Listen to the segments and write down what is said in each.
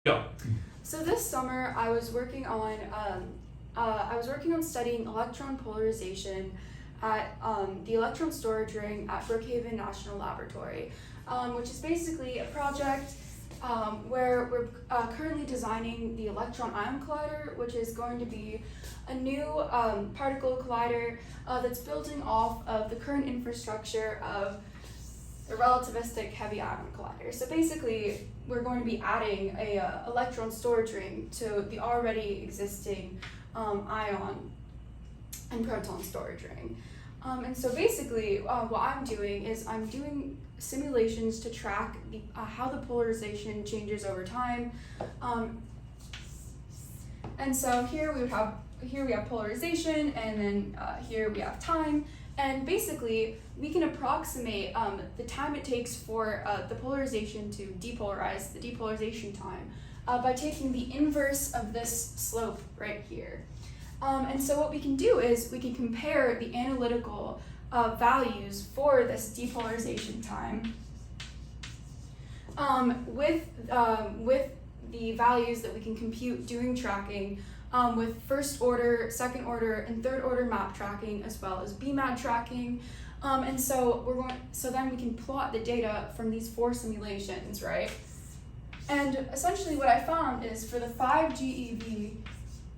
Go. So this summer I was working on studying electron polarization at the electron storage ring at Brookhaven National Laboratory, which is basically a project where we're currently designing the electron ion collider, which is going to be a new particle collider that's building off of the current infrastructure of the relativistic heavy ion collider. So basically, we're going to be adding a electron storage ring to the already existing ion and proton storage ring. And so basically, what I'm doing is I'm doing simulations to track how the polarization changes over time. And so here we have polarization, and then here we have time. And basically, we can approximate the time it takes for the polarization to depolarize, the depolarization time, by taking the inverse of this slope right here. And so what we can do is we can compare the analytical values for this depolarization time with the values that we can compute doing tracking with first order, second order, and third order map tracking, as well as BMAD tracking. And so then we can plot the data from these 4 simulations, right? And essentially what I found is for the 5 GeV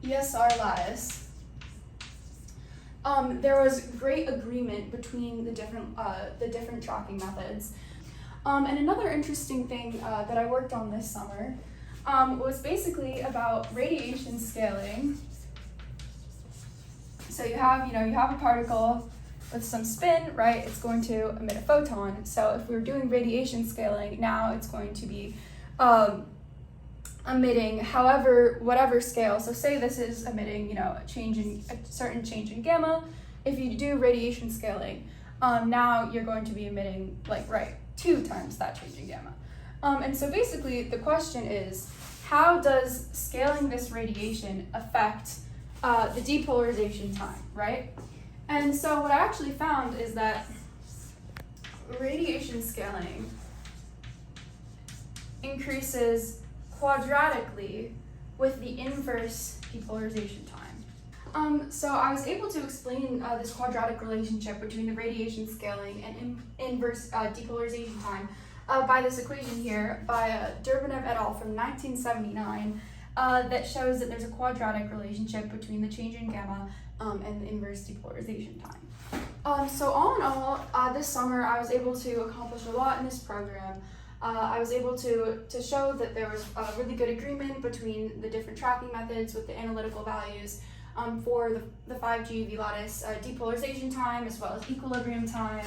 ESR lattice, there was great agreement between the different tracking methods. And another interesting thing that I worked on this summer was basically about radiation scaling. So you have a particle with some spin, right? It's going to emit a photon. So if we were doing radiation scaling, now it's going to be emitting whatever scale. So say this is emitting, a certain change in gamma. If you do radiation scaling, now you're going to be emitting 2 times that change in gamma. And so basically the question is, how does scaling this radiation affect the depolarization time, right? And so what I actually found is that radiation scaling increases quadratically with the inverse depolarization time. So I was able to explain this quadratic relationship between the radiation scaling and inverse depolarization time by this equation here by Durbanev et al. From 1979 that shows that there's a quadratic relationship between the change in gamma and the inverse depolarization time. So all in all, this summer I was able to accomplish a lot in this program. I was able to show that there was a really good agreement between the different tracking methods with the analytical values for the 5 GeV lattice depolarization time, as well as equilibrium time,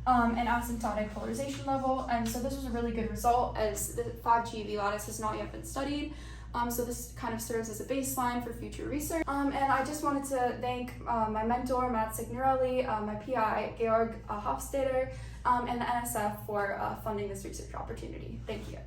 and asymptotic polarization level. And so this was a really good result, as the 5 GeV lattice has not yet been studied. So this kind of serves as a baseline for future research. And I just wanted to thank my mentor, Matt Signorelli, my PI, Georg Hofstadter, and the NSF for funding this research opportunity. Thank you.